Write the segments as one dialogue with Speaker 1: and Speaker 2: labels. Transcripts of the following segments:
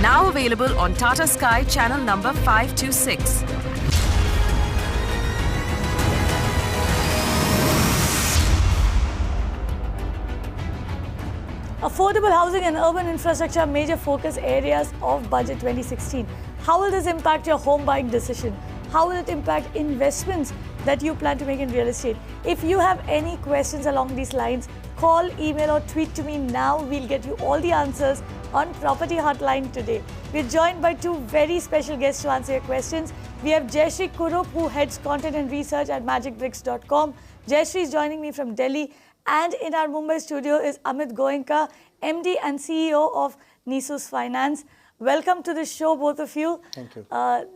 Speaker 1: Now available on Tata Sky channel number 526.
Speaker 2: Affordable housing and urban infrastructure are major focus areas of Budget 2016. How will this impact your home buying decision? How will it impact investments that you plan to make in real estate? If you have any questions along these lines, call, email or tweet to me now. We'll get you all the answers on Property Hotline today. We're joined by two very special guests to answer your questions. We have Jayashree Kurup, who heads content and research at magicbricks.com. Jayashree is joining me from Delhi. And in our Mumbai studio is Amit Goenka, MD and CEO of Nisus Finance. Welcome to the show, both of you.
Speaker 3: Thank you.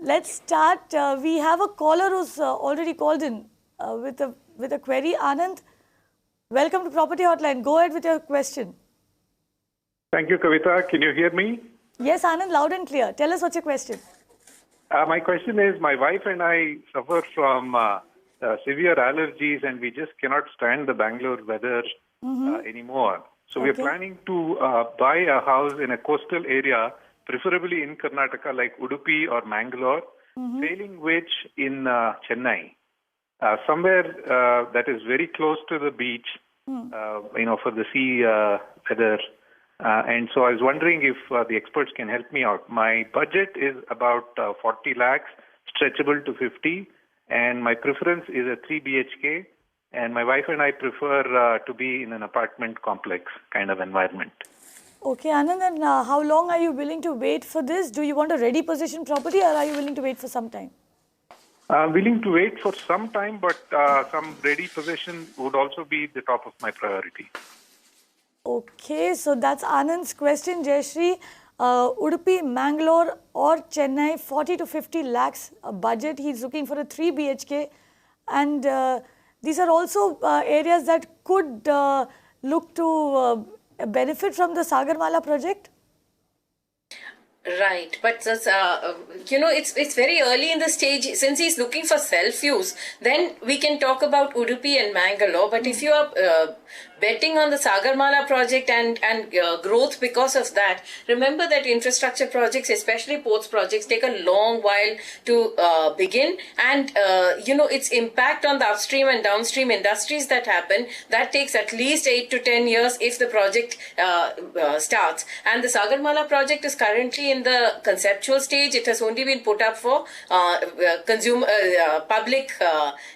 Speaker 2: Let's start. We have a caller who's already called in with a query. Anand, welcome to Property Hotline. Go ahead with your question.
Speaker 4: Thank you, Kavita. Can you hear me?
Speaker 2: Yes, Anand, loud and clear. Tell us what's your question.
Speaker 4: My question is, my wife and I suffer from severe allergies, and we just cannot stand the Bangalore weather anymore. So we're planning to buy a house in a coastal area, preferably in Karnataka, like Udupi or Mangalore, failing which in Chennai, somewhere that is very close to the beach, for the sea weather. And so I was wondering if the experts can help me out. My budget is about 40 lakhs, stretchable to 50. And my preference is a 3 BHK, and my wife and I prefer to be in an apartment complex kind of environment.
Speaker 2: Okay, Anand, and how long are you willing to wait for this? Do you want a ready possession property, or are you willing to wait for some time?
Speaker 4: Willing to wait for some time, but some ready possession would also be the top of my priority.
Speaker 2: Okay, so that's Anand's question, Jayashree. Udupi, Mangalore or Chennai, 40 to 50 lakhs budget. He's looking for a 3 BHK. And these are also areas that could look to benefit from the Sagarmala project.
Speaker 5: Right, but it's very early in the stage. Since he's looking for self-use, then we can talk about Udupi and Mangalore. But if you are betting on the Sagarmala project and growth because of that, remember that infrastructure projects, especially ports projects, take a long while to begin. And, its impact on the upstream and downstream industries that happen, that takes at least 8 to 10 years if the project starts. And the Sagarmala project is currently in the conceptual stage. It has only been put up for public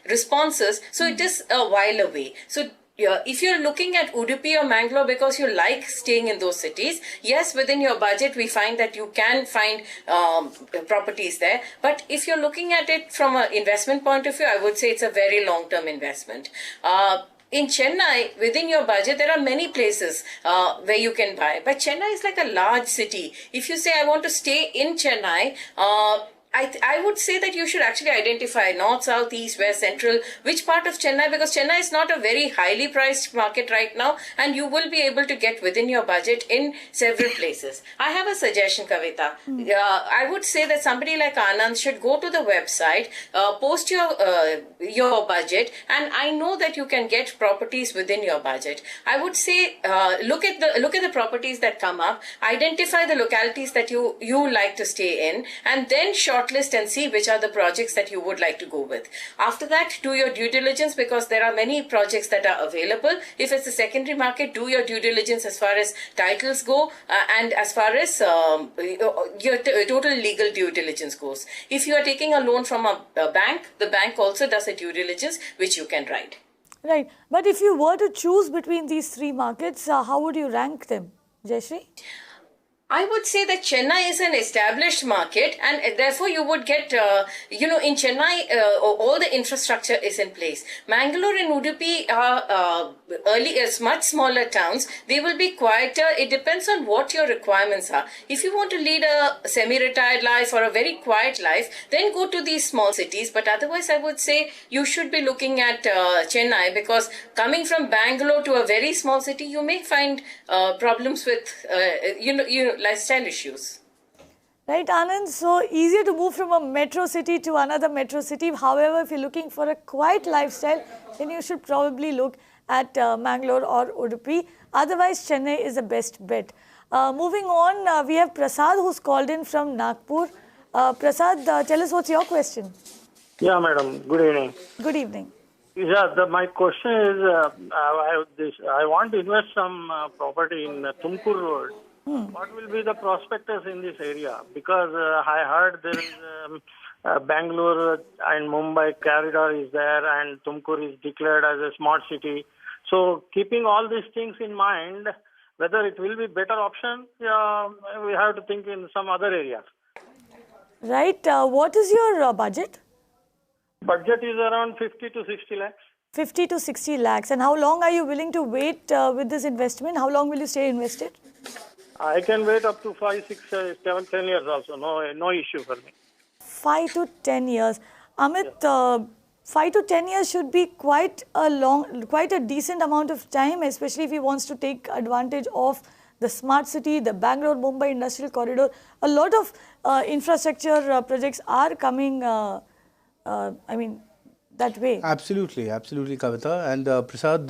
Speaker 5: responses. So it is a while away. So if you're looking at Udupi or Mangalore because you like staying in those cities, yes, within your budget, we find that you can find properties there. But if you're looking at it from an investment point of view, I would say it's a very long-term investment. In Chennai, within your budget, there are many places where you can buy. But Chennai is like a large city. If you say, I want to stay in Chennai, I would say that you should actually identify north, south, east, west, central, which part of Chennai, because Chennai is not a very highly priced market right now, and you will be able to get within your budget in several places. I have a suggestion, Kavita. I would say that somebody like Anand should go to the website, post your budget, and I know that you can get properties within your budget. I would say look at the properties that come up, identify the localities that you like to stay in, and then shortlist and see which are the projects that you would like to go with. After that, do your due diligence, because there are many projects that are available. If it's a secondary market, do your due diligence as far as titles go and as far as your total legal due diligence goes. If you are taking a loan from a bank, the bank also does a due diligence which you can write.
Speaker 2: Right. But if you were to choose between these three markets, how would you rank them, Jayashree?
Speaker 5: I would say that Chennai is an established market, and therefore you would get, in Chennai, all the infrastructure is in place. Mangalore and Udupi are much smaller towns. They will be quieter. It depends on what your requirements are. If you want to lead a semi-retired life or a very quiet life, then go to these small cities. But otherwise, I would say you should be looking at Chennai, because coming from Bangalore to a very small city, you may find problems with, lifestyle issues.
Speaker 2: Right, Anand? So easier to move from a metro city to another metro city. However, if you're looking for a quiet lifestyle, then you should probably look at Mangalore or Udupi. Otherwise, Chennai is the best bet. Moving on, we have Prasad who's called in from Nagpur. Prasad, tell us what's your question.
Speaker 3: Yeah, madam. Good evening.
Speaker 2: Good evening.
Speaker 3: Yeah, my question is, I want to invest some property in Tumkur Road. What will be the prospectus in this area? Because I heard there is Bangalore and Mumbai corridor is there, and Tumkur is declared as a smart city. So, keeping all these things in mind, whether it will be better option, we have to think in some other areas.
Speaker 2: Right. What is your budget?
Speaker 3: Budget is around 50 to 60 lakhs.
Speaker 2: 50 to 60 lakhs. And how long are you willing to wait with this investment? How long will you stay invested?
Speaker 3: I can wait up to 5, 6, 7, 10 years also. No issue for me.
Speaker 2: 5 to 10 years. Amit, 5 to 10 years should be quite a decent amount of time, especially if he wants to take advantage of the smart city, the Bangalore-Mumbai industrial corridor. A lot of infrastructure projects are coming, that way.
Speaker 6: Absolutely, Kavita. And Prasad,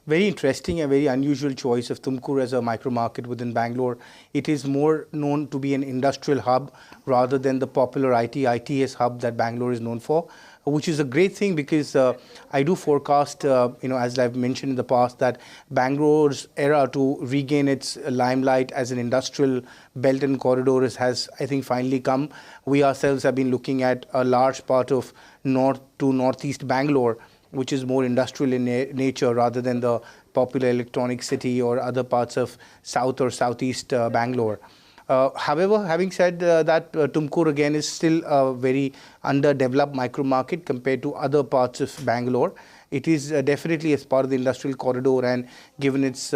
Speaker 6: very interesting and very unusual choice of Tumkur as a micro market within Bangalore. It is more known to be an industrial hub rather than the popular ITS hub that Bangalore is known for, which is a great thing because I do forecast, as I've mentioned in the past, that Bangalore's era to regain its limelight as an industrial belt and corridor has, I think, finally come. We ourselves have been looking at a large part of north to northeast Bangalore, which is more industrial in nature rather than the popular electronic city or other parts of south or southeast Bangalore. However, having said that, Tumkur again is still a very underdeveloped micro market compared to other parts of Bangalore. It is definitely as part of the industrial corridor, and given its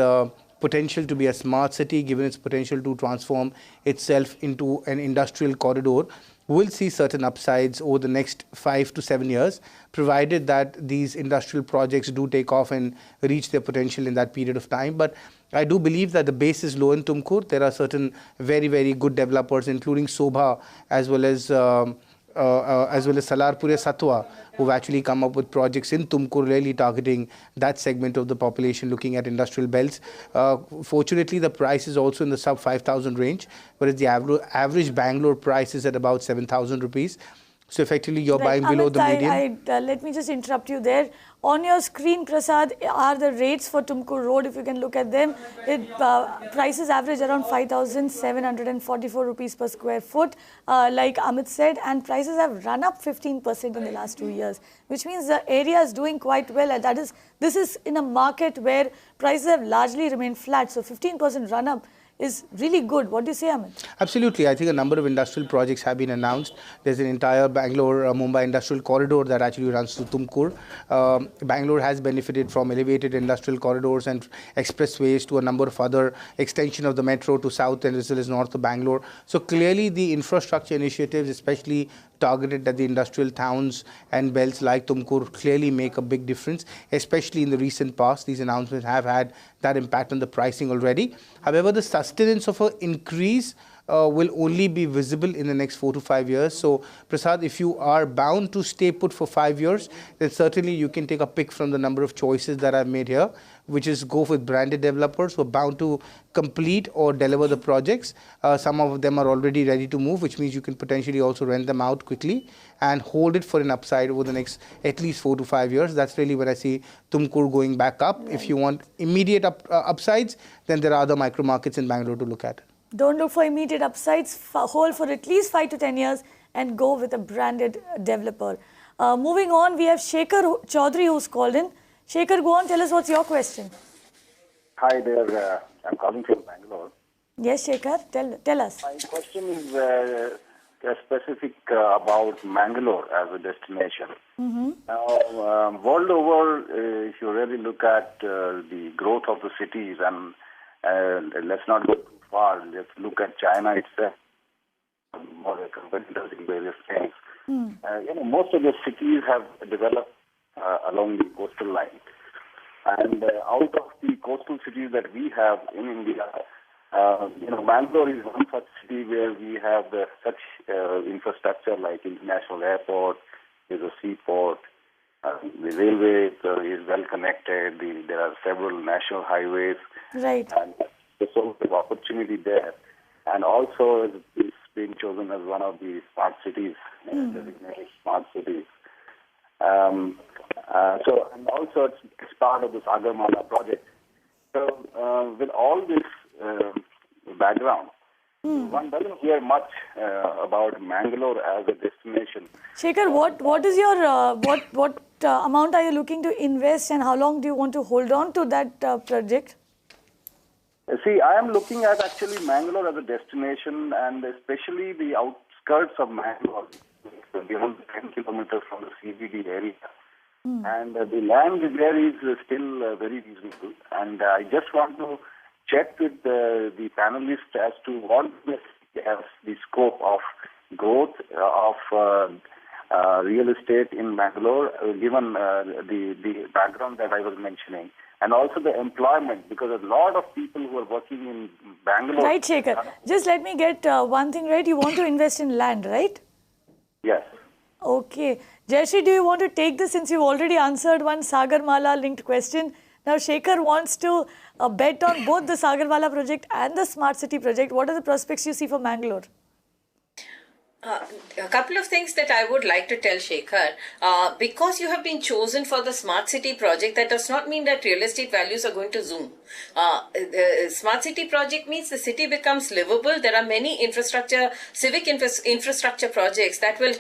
Speaker 6: potential to be a smart city, given its potential to transform itself into an industrial corridor, will see certain upsides over the next 5 to 7 years, provided that these industrial projects do take off and reach their potential in that period of time. But I do believe that the base is low in Tumkur. There are certain very, very good developers, including Sobha, as well as Salarpur Satwa, who've actually come up with projects in Tumkur, really targeting that segment of the population, looking at industrial belts. Fortunately, the price is also in the sub 5,000 range, whereas the average Bangalore price is at about 7,000 rupees. So effectively, you're buying below the median.
Speaker 2: Let me just interrupt you there. On your screen, Prasad, are the rates for Tumkur Road. If you can look at them, prices average around 5,744 rupees per square foot, like Amit said, and prices have run up 15% in the last 2 years, which means the area is doing quite well. And this is in a market where prices have largely remained flat. So 15% run up is really good. What do you say, Amit?
Speaker 6: Absolutely. I think a number of industrial projects have been announced. There's an entire Bangalore-Mumbai industrial corridor that actually runs to Tumkur. Bangalore has benefited from elevated industrial corridors and expressways to a number of other extension of the metro to south and as well as north of Bangalore. So clearly the infrastructure initiatives, especially targeted at the industrial towns and belts like Tumkur, clearly make a big difference, especially in the recent past. These announcements have had that impact on the pricing already. However, the sustenance of an increase will only be visible in the next 4 to 5 years. So, Prasad, if you are bound to stay put for 5 years, then certainly you can take a pick from the number of choices that I've made here, which is go with branded developers who are bound to complete or deliver the projects. Some of them are already ready to move, which means you can potentially also rent them out quickly and hold it for an upside over the next at least 4 to 5 years. That's really when I see Tumkur going back up. Right. If you want immediate upsides, then there are other micro markets in Bangalore to look at.
Speaker 2: Don't look for immediate upsides. Hold for at least 5 to 10 years and go with a branded developer. Moving on, we have Shekhar Chaudhary who's called in. Shekhar, go on, tell us what's your question.
Speaker 7: Hi there, I'm calling from Bangalore.
Speaker 2: Yes, Shekhar, tell us.
Speaker 7: My question is specific about Mangalore as a destination. Mm-hmm. Now, world over, if you really look at the growth of the cities, and let's not go too far, let's look at China itself, or the competitors in various things. Most of the cities have developed along the coastal line. And out of the coastal cities that we have in India, Bangalore is one such city where we have such infrastructure like international airport, there's a seaport, the railway is well connected, there are several national highways.
Speaker 2: Right.
Speaker 7: And the source of opportunity there. And also it's been chosen as one of the smart cities, designated smart cities. And also it's part of the Sagarmala project. So with all this background, one doesn't hear much about Mangalore as a destination.
Speaker 2: Shekhar, what is your what amount are you looking to invest, and how long do you want to hold on to that project?
Speaker 7: See, I am looking at actually Mangalore as a destination, and especially the outskirts of Mangalore, beyond 10 kilometers from the CBD area. And the land there is still very reasonable. And I just want to check with the panelists as to what has the scope of growth of real estate in Mangalore, given the background that I was mentioning, and also the employment, because a lot of people who are working in Bangalore.
Speaker 2: Right, Shekhar. Just let me get one thing right. You want to invest in land, right?
Speaker 7: Yes.
Speaker 2: Okay. Jayashree, do you want to take this, since you've already answered one Sagarmala linked question? Now, Shekhar wants to bet on both the Sagarmala project and the Smart City project. What are the prospects you see for Mangalore?
Speaker 5: A couple of things that I would like to tell Shekhar. Because you have been chosen for the Smart City project, that does not mean that real estate values are going to zoom. The Smart City project means the city becomes livable. There are many civic infrastructure projects that will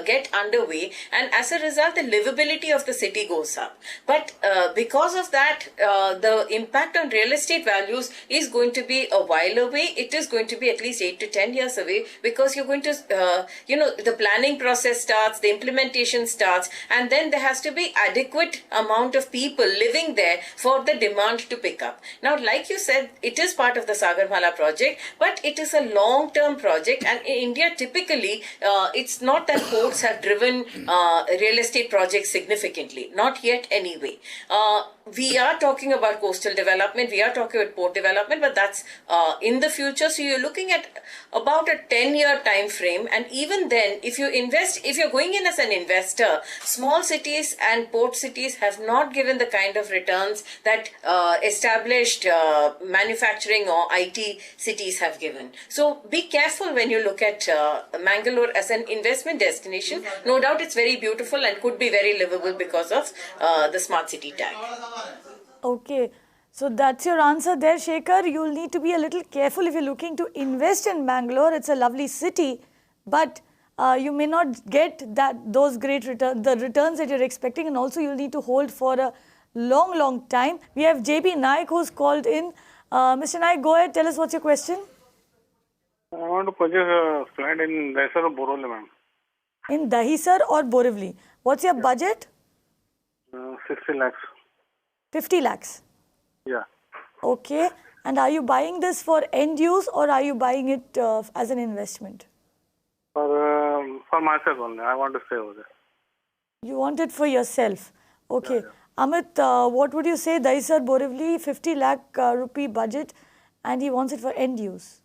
Speaker 5: get underway, and as a result, the livability of the city goes up. But because of that, the impact on real estate values is going to be a while away. It is going to be at least 8 to 10 years away, because you're going to the planning process starts, the implementation starts, and then there has to be adequate amount of people living there for the demand to pick up. Now, like you said, it is part of the Sagarmala project, but it is a long-term project, and in India, typically, it's not that ports have driven real estate projects significantly. Not yet anyway. We are talking about coastal development, we are talking about port development, but that's in the future. So you're looking at about a 10-year time frame, and even then, if you're going in as an investor, small cities and port cities have not given the kind of returns that established manufacturing or IT cities have given. So be careful when you look at Mangalore as an investment destination. No doubt it's very beautiful and could be very livable because of the smart city tag.
Speaker 2: Okay, so that's your answer there, Shekhar. You'll need to be a little careful if you're looking to invest in Bangalore. It's a lovely city, but you may not get those great the returns that you're expecting, and also you'll need to hold for a long time. We have JB Naik who's called in. Mr. Naik, go ahead. Tell us what's your question.
Speaker 3: I want to purchase a flat in Dahisar or Borivali, ma'am.
Speaker 2: In Dahisar or Borivali. What's your budget?
Speaker 3: 60 lakhs.
Speaker 2: 50 lakhs.
Speaker 3: Yeah.
Speaker 2: Okay. And are you buying this for end use, or are you buying it as an investment?
Speaker 3: For myself only. I want to stay over there.
Speaker 2: You want it for yourself. Okay. Yeah. Amit, what would you say? Dahisar, Borivali, 50 lakh rupee budget, and he wants it for end use.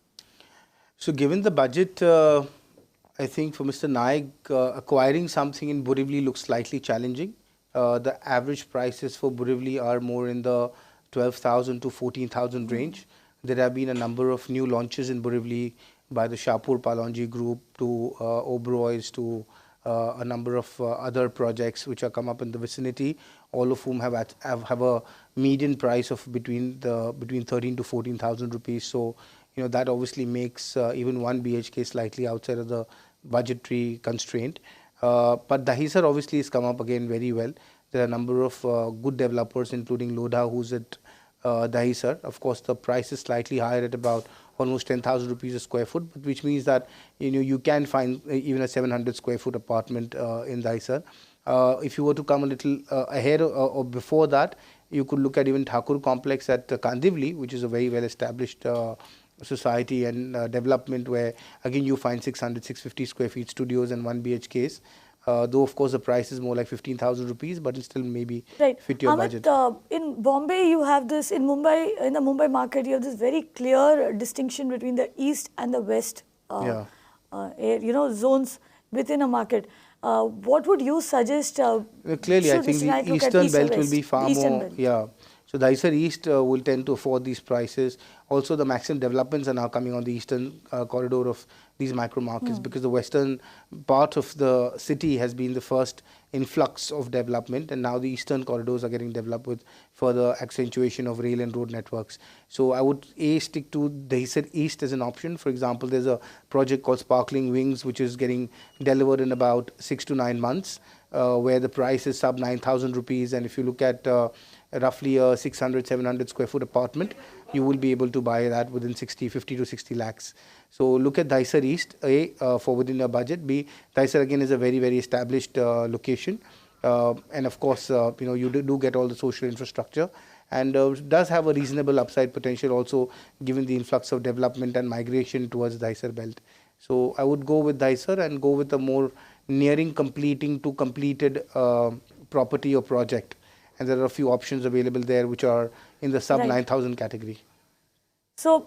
Speaker 6: So given the budget, I think for Mr. Naik, acquiring something in Borivali looks slightly challenging. The average prices for Borivali are more in the 12,000 to 14,000 range. There have been a number of new launches in Borivali by the Shapur Palonji group, to Oberoi's, to a number of other projects which have come up in the vicinity, all of whom have a median price of between 13 to 14,000 rupees. So, that obviously makes even 1 BHK slightly outside of the budgetary constraint. But Dahisar obviously has come up again very well. There are a number of good developers, including Lodha, who's at Dahisar. Of course, the price is slightly higher at about almost 10,000 rupees a square foot, but which means that you can find even a 700 square foot apartment in Dahisar. If you were to come a little ahead or before that, you could look at even Thakur complex at Kandivli, which is a very well established society and development, where again you find 600, 650 square feet studios and 1 BHKs. Though of course the price is more like 15,000 rupees, but it still maybe fit your budget.
Speaker 2: In Bombay you have this, in the Mumbai market you have this very clear distinction between the east and the west zones within a market. What would you suggest?
Speaker 6: Clearly, I think the eastern belt will be far more. Yeah. So Dahisar East will tend to afford these prices. Also, the maximum developments are now coming on the eastern corridor of these micro markets because the western part of the city has been the first influx of development, and now the eastern corridors are getting developed with further accentuation of rail and road networks. So I would stick to Dahisar East as an option. For example, there's a project called Sparkling Wings, which is getting delivered in about 6 to 9 months, where the price is sub 9,000 rupees. And if you look at roughly a 600, 700 square foot apartment, you will be able to buy that within 50 to 60 lakhs. So look at Dahisar East, for within your budget. B, Dahisar again is a very, very established location. And of course, you do get all the social infrastructure, and does have a reasonable upside potential also given the influx of development and migration towards Dahisar belt. So I would go with Dahisar and go with a more nearing completing to completed property or project. And there are a few options available there which are in the sub 9,000 category.
Speaker 2: So,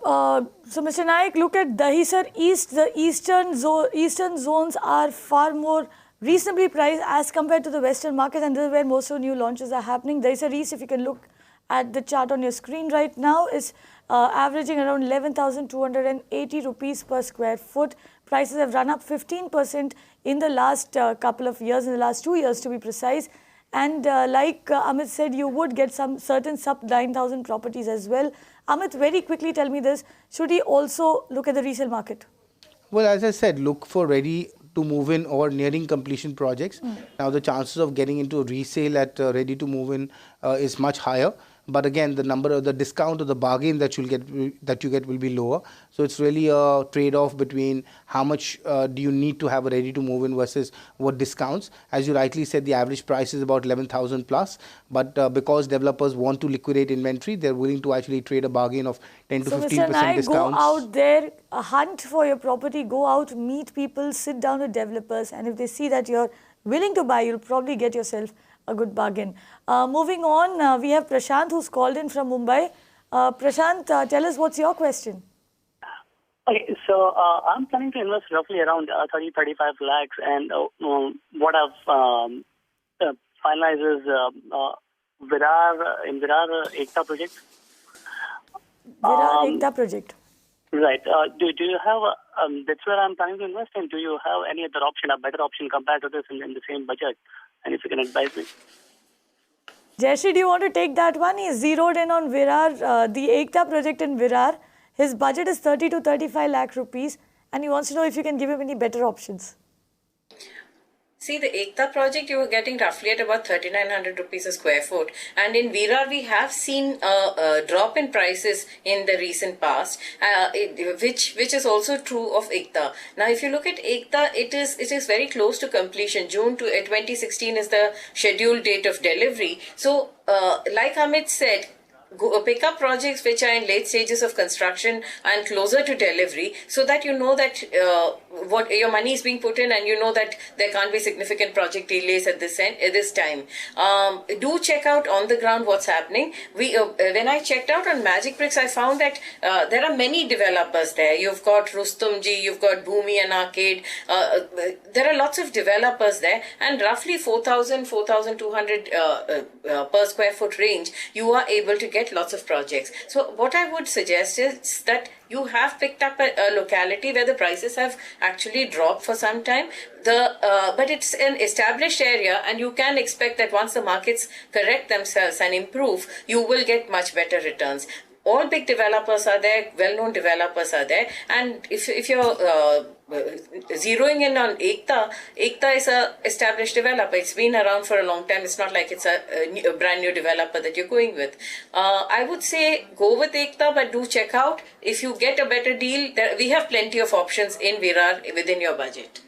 Speaker 2: Mr. Naik, look at Dahisar East. The eastern zones are far more reasonably priced as compared to the western markets, and this is where most of the new launches are happening. Dahisar East, if you can look at the chart on your screen right now, is averaging around 11,280 rupees per square foot. Prices have run up 15% in the last couple of years, in the last 2 years to be precise. And like Amit said, you would get some certain sub 9,000 properties as well. Amit, very quickly tell me this, should he also look at the resale market?
Speaker 6: Well, as I said, look for ready to move in or nearing completion projects. Now the chances of getting into resale at ready to move in is much higher. But again, the discount or the bargain that you get will be lower. So it's really a trade-off between how much do you need to have a ready to move in versus what discounts. As you rightly said, the average price is about 11,000 plus. But because developers want to liquidate inventory, they're willing to actually trade a bargain of 10 to 15% discounts.
Speaker 2: Go out there, hunt for your property, go out, meet people, sit down with developers, and if they see that you're willing to buy, you'll probably get yourself a good bargain. Moving on, we have Prashant who's called in from Mumbai. Prashant, tell us what's your question.
Speaker 8: Okay, so I'm planning to invest roughly around 30-35 lakhs, and what I've finalized is Virar Ekta project.
Speaker 2: Virar Ekta project.
Speaker 8: Right. Do you have, that's where I'm planning to invest, and do you have any other option, a better option compared to this in the same budget? And if you can advise me.
Speaker 2: Jayashree, do you want to take that one? He's zeroed in on Virar, the Ekta project in Virar. His budget is 30 to 35 lakh rupees, and he wants to know if you can give him any better options.
Speaker 5: See, the Ekta project, you were getting roughly at about 3,900 rupees a square foot. And in Virar, we have seen a drop in prices in the recent past, which is also true of Ekta. Now, if you look at Ekta, it is very close to completion. June 2016 is the scheduled date of delivery. So, like Amit said, pick up projects which are in late stages of construction and closer to delivery, so that you know that what your money is being put in, and you know that there can't be significant project delays at this time. Do check out on the ground what's happening. When I checked out on Magic Bricks, I found that there are many developers there. You've got Rustomji, you've got Bhumi and Arcade. There are lots of developers there, and roughly 4,200 per square foot range, you are able to get lots of projects. So what I would suggest is that you have picked up a locality where the prices have actually dropped for some time. But it's an established area, and you can expect that once the markets correct themselves and improve, you will get much better returns. All big developers are there, well-known developers are there, and if you're zeroing in on Ekta is a established developer. It's been around for a long time. It's not like it's a brand new developer that you're going with. I would say go with Ekta, but do check out. If you get a better deal, we have plenty of options in Virar within your budget.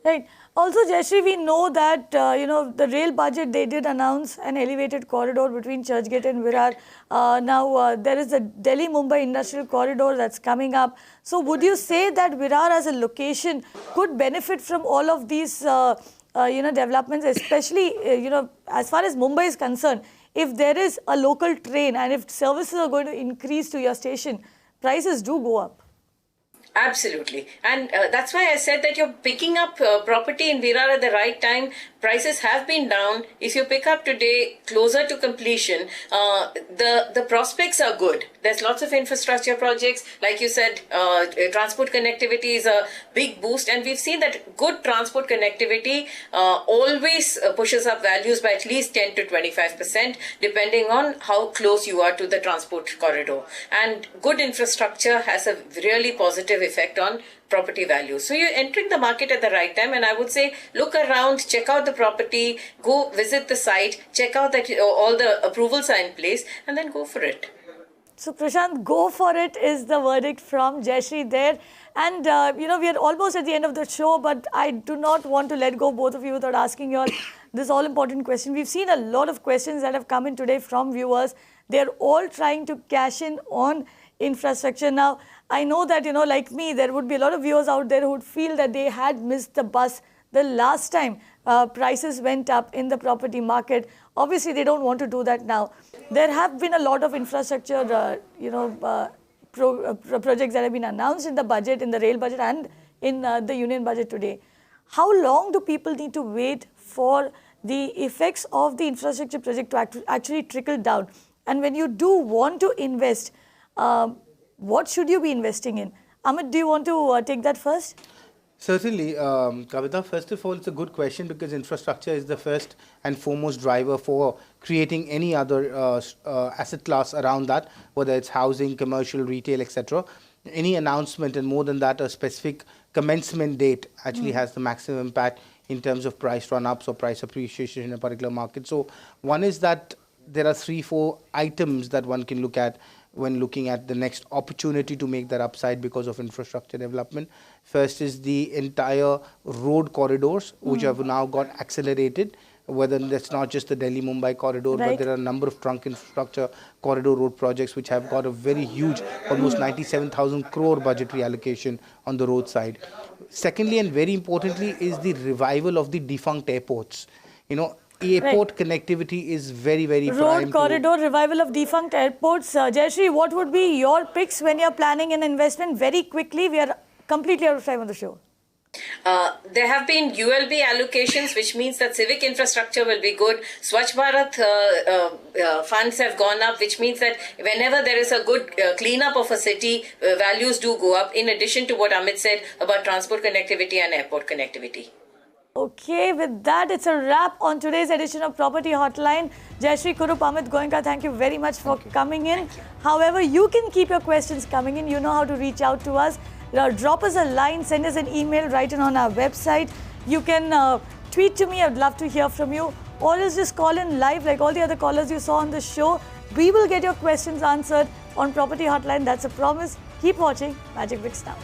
Speaker 2: Right. Also, Jayashree, we know that, the rail budget, they did announce an elevated corridor between Churchgate and Virar. Now, there is the Delhi-Mumbai Industrial Corridor that's coming up. So, would you say that Virar as a location could benefit from all of these, developments, especially, as far as Mumbai is concerned? If there is a local train and if services are going to increase to your station, prices do go up.
Speaker 5: Absolutely. And that's why I said that you're picking up property in Virar at the right time. Prices have been down. If you pick up today closer to completion, the prospects are good. There's lots of infrastructure projects. Like you said, transport connectivity is a big boost. And we've seen that good transport connectivity always pushes up values by at least 10 to 25%, depending on how close you are to the transport corridor. And good infrastructure has a really positive effect on property value. So you're entering the market at the right time, and I would say look around, check out the property, go visit the site, check out that all the approvals are in place, and then go for it.
Speaker 2: So Prashant, go for it is the verdict from Jayashree there. And we are almost at the end of the show, but I do not want to let go both of you without asking you all this all important question. We've seen a lot of questions that have come in today from viewers. They're all trying to cash in on infrastructure. Now, I know that, like me, there would be a lot of viewers out there who would feel that they had missed the bus the last time prices went up in the property market. Obviously, they don't want to do that now. There have been a lot of infrastructure, projects that have been announced in the budget, in the rail budget and in the union budget today. How long do people need to wait for the effects of the infrastructure project to actually trickle down? And when you do want to invest, what should you be investing in? Amit, do you want to take that first?
Speaker 6: Certainly, Kavita. First of all, it's a good question because infrastructure is the first and foremost driver for creating any other asset class around that, whether it's housing, commercial, retail, etc. Any announcement, and more than that, a specific commencement date actually has the maximum impact in terms of price run-ups or price appreciation in a particular market. So one is that there are 3-4 items that one can look at when looking at the next opportunity to make that upside because of infrastructure development. First is the entire road corridors, which have now got accelerated, whether that's not just the Delhi-Mumbai corridor, but there are a number of trunk infrastructure corridor road projects which have got a very huge, almost 97,000 crore budgetary allocation on the road side. Secondly, and very importantly, is the revival of the defunct airports. Airport connectivity is very, very prime.
Speaker 2: Road corridor, revival of defunct airports. Jayashree, what would be your picks when you're planning an investment? Very quickly, we are completely out of time on the show.
Speaker 5: There have been ULB allocations, which means that civic infrastructure will be good. Swachh Bharat funds have gone up, which means that whenever there is a good cleanup of a city, values do go up, in addition to what Amit said about transport connectivity and airport connectivity.
Speaker 2: Okay, with that, it's a wrap on today's edition of Property Hotline. Jayashree, Kurup, Amit Goenka, thank you very much for coming in. However, you can keep your questions coming in. You know how to reach out to us. Drop us a line, send us an email, write it on our website. You can tweet to me. I'd love to hear from you. Or else just call in live like all the other callers you saw on the show. We will get your questions answered on Property Hotline. That's a promise. Keep watching Magic Bricks now.